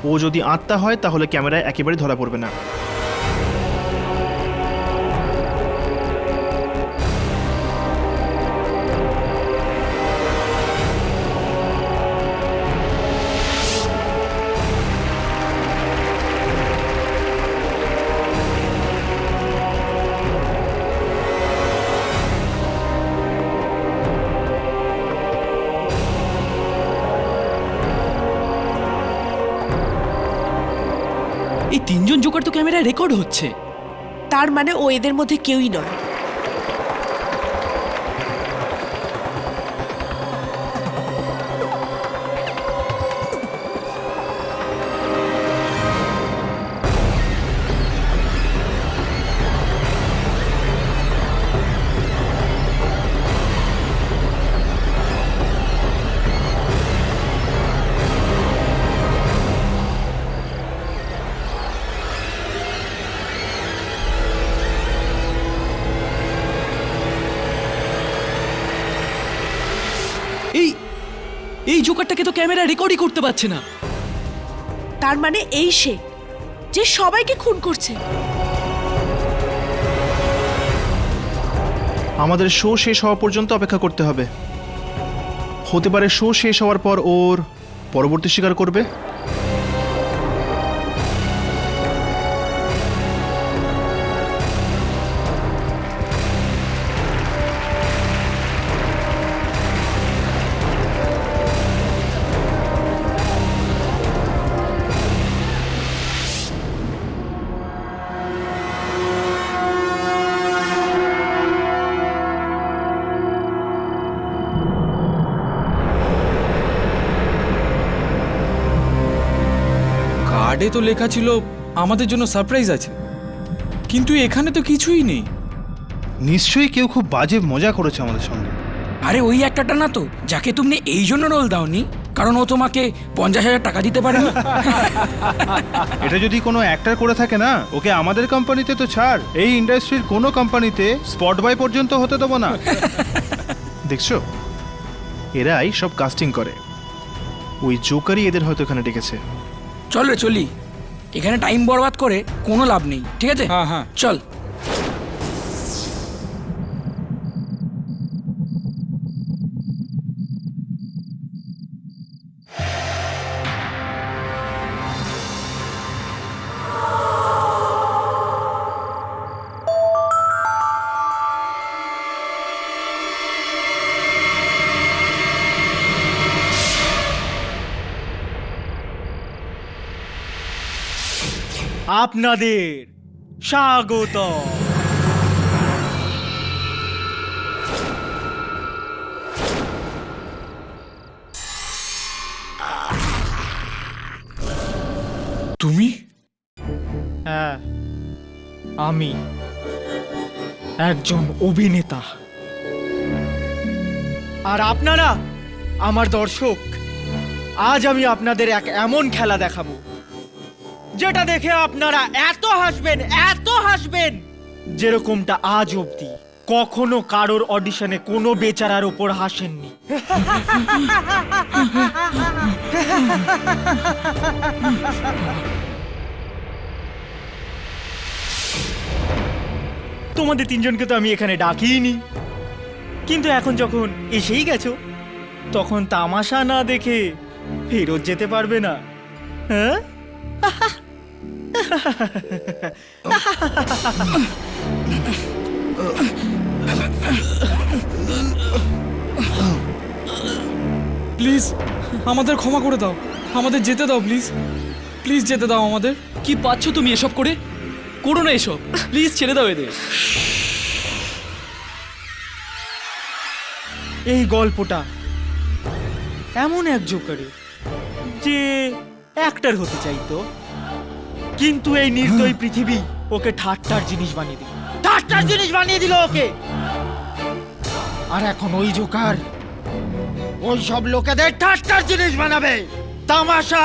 ও যদি আত্মা হয় তাহলে ক্যামেরায় একেবারে ধরা পড়বে না। এই তিনজন জোকার তো ক্যামেরায় রেকর্ড হচ্ছে। তার মানে ও এদের মধ্যে কেউই নয়। এই জোকারটাকে তো ক্যামেরা রেকর্ডই করতে পারছে না। তার মানে এই সে যে সবাইকে খুন করছে। আমাদের শো শেষ হওয়া পর্যন্ত অপেক্ষা করতে হবে। হতে পারে শো শেষ হওয়ার পর ওর পরবর্তী শিকার করবে। কার্ডে তো লেখা ছিল আমাদের জন্য সারপ্রাইজ আছে, কিন্তু এখানে তো কিছুই নেই। নিশ্চয়ই কেউ খুব বাজে মজা করেছে আমাদের সঙ্গে। আরে ওই একটাটা না তো যাকে তুমি এই জন্য রোল দাওনি কারণ ও তোমাকে 50,000 টাকা দিতে পারে না। এটা যদি কোনো অ্যাক্টর করে থাকে না, ওকে আমাদের কোম্পানিতে তো ছাড়, এই ইন্ডাস্ট্রির কোনো কোম্পানিতে স্পট বয় পর্যন্ত হতে দেবো না। দেখছো, এরাই সব কাস্টিং করে। ওই জোকারই এদের হয়তো এখানে ডেকেছে। চল রে চলি, এখানে টাইম বরবাদ করে কোনো লাভ নেই, ঠিক আছে? হ্যাঁ হ্যাঁ চল। আপনাদের স্বাগত। তুমি? হ্যাঁ, আমি একজন অভিনেতা। আর আপনারা আমার দর্শক। আজ আমি আপনাদের এক এমন খেলা দেখাবো যেটা দেখে আপনারা এত হাসবেন যেরকমটা আজ অবধি কখনো কারোর অডিশনে কোনো বেচারার ওপর হাসেননি। তোমাদের তিনজনকে তো আমি এখানে ডাকিনি, কিন্তু এখন যখন এসেই গেছো তখন তামাশা না দেখে ফেরত যেতে পারবে না, হ্যাঁ? প্লিজ আমাদের ক্ষমা করে দাও, আমাদের যেতে দাও প্লিজ, প্লিজ যেতে দাও আমাদের। কি পাচ্ছ তুমি এসব করে? করো না এসব, প্লিজ ছেড়ে দাও এদের। এই গল্পটা এমন এক জোকারের যে অ্যাক্টর হতে চাইতো, কিন্তু এই নির্দয়ী পৃথিবী ওকে ঠাট্টার জিনিস বানিয়ে দিল, ঠাট্টার জিনিস বানিয়ে দিল ওকে। আর এখন ওই জোকার ওই সব লোকেদের ঠাট্টার জিনিস বানাবে। তামাশা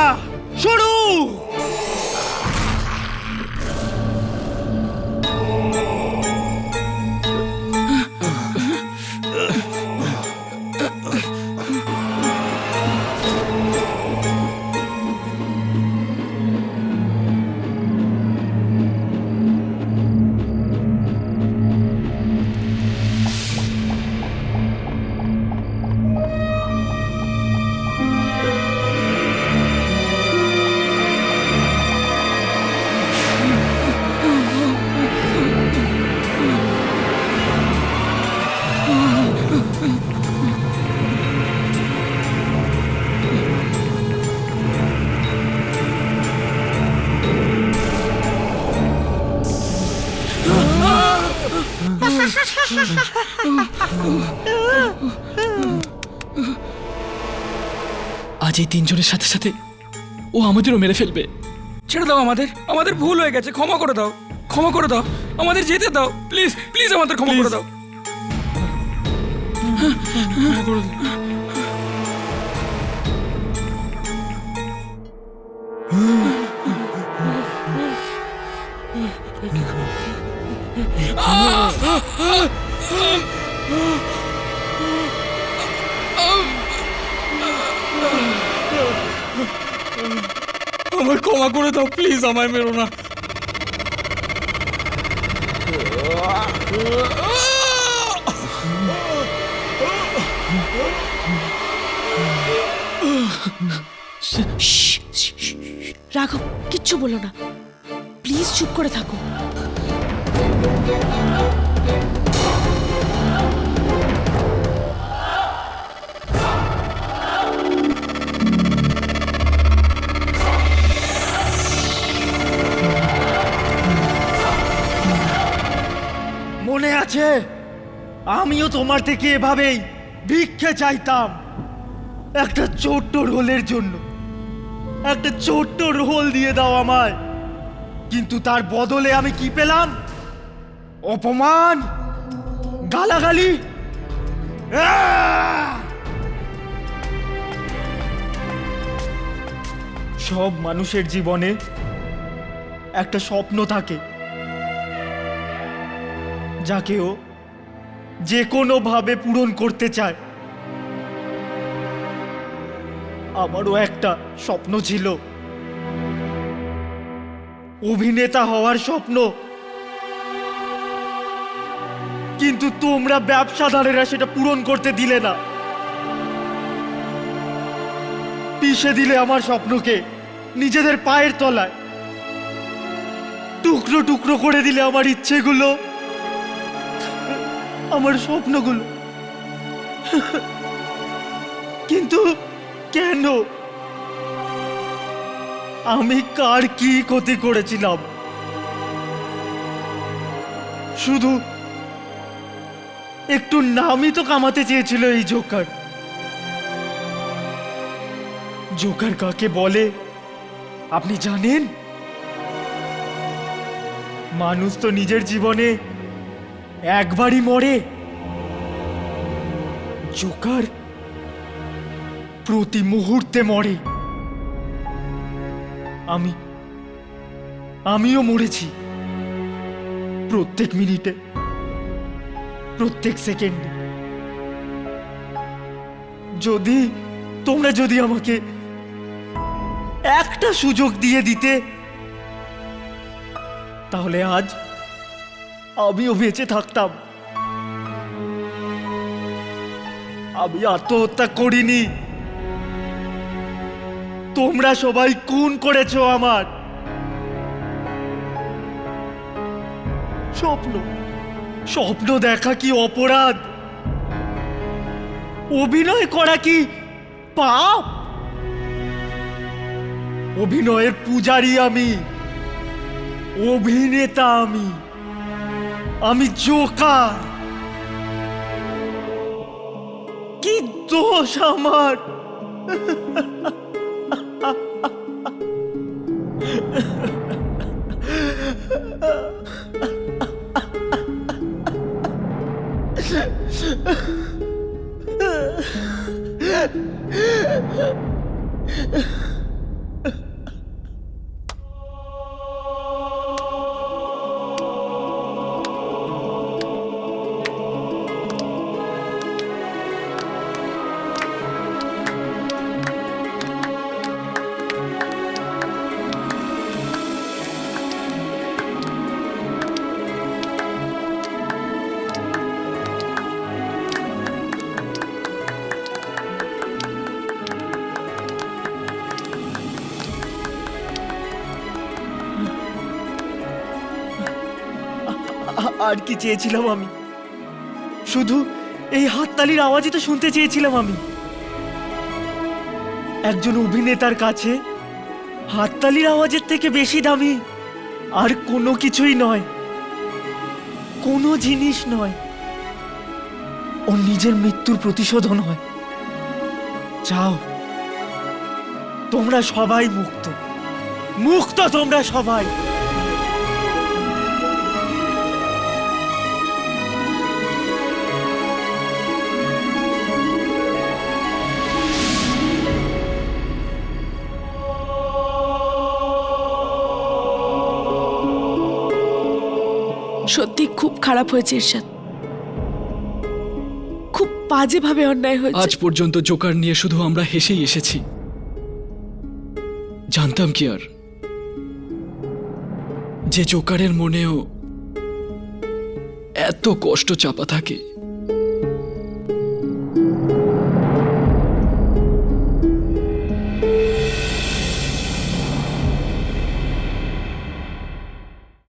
শুরু। আজ এই তিনজনের সাথে সাথে ও আমাদেরও মেরে ফেলবে। ছেড়ে দাও আমাদের, আমাদের ভুল হয়ে গেছে, ক্ষমা করে দাও, ক্ষমা করে দাও, আমাদের যেতে দাও প্লিজ, প্লিজ আমাদের ক্ষমা করে দাও। ক্ষমা করে দাও। আমায় ক্ষমা করে দাও প্লিজ, আমায় মেরো না। রাঘব, কিচ্ছু বলো না, প্লিজ চুপ করে থাকো। মনে আছে আমিও তোমার থেকে এভাবেই ভিক্ষে চাইতাম, একটা ছোট্ট রোলের জন্য। একটা ছোট্ট রোল দিয়ে দাও আমায়, কিন্তু তার বদলে আমি কি পেলাম? অপমান, গালাগালি। সব মানুষের জীবনে একটা স্বপ্ন থাকে যাকে ও যে কোনো ভাবে পূরণ করতে চায়। আমারও একটা স্বপ্ন ছিল, অভিনেতা হওয়ার স্বপ্ন, কিন্তু তোমরা ব্যবসাদারেরা সেটা পূরণ করতে দিলে না। পিষে দিলে আমার স্বপ্নকে নিজেদের পায়ের তলায়, টুকরো টুকরো করে দিলে আমার ইচ্ছেগুলো, আমার স্বপ্নগুলো। কিন্তু কেন? আমি কার কি ক্ষতি করেছিলাম? শুধু একটু নামই তো কামাতে চেয়েছিল এই জোকার। জোকার কাকে বলে আপনি জানেন? মানুষ তো নিজের জীবনে একবারই মরে, জোকার প্রতি মুহূর্তে মরে। আমিও মরেছি প্রত্যেক মিনিটে, প্রত্যেক সেকেন্ডে। তোমরা যদি আমাকে একটা সুযোগ দিয়ে দিতে, তাহলে আজ আমিও বেঁচে থাকতাম। আমি আত্মহত্যা করিনি, তোমরা সবাই খুন করেছো আমার স্বপ্ন দেখা কি অপরাধ? অভিনয় করা কি পাপ? অভিনয়ের পূজারী আমি, অভিনেতা আমি জোকার। কি দোষ আমার? আর কি চেয়েছিলাম আমি? শুধু এই হাততালির আওয়াজই তো শুনতে চেয়েছিলাম আমি। একজন অভিনেতার কাছে হাততালির আওয়াজের থেকে বেশি দামি আর কোনো কিছুই নয়, কোনো জিনিস নয়। ওর নিজের মৃত্যুর প্রতিশোধও নয়। চাও, তোমরা সবাই মুক্ত, তোমরা সবাই। সত্যি খুব খারাপ হয়েছে ইরশাদ, খুব বাজেভাবে অন্যায় হয়েছে। আজ পর্যন্ত জোকার নিয়ে শুধু আমরা হেসেই এসেছি। জানতাম কি আর যে জোকারের মনেও এত কষ্ট চাপা থাকে।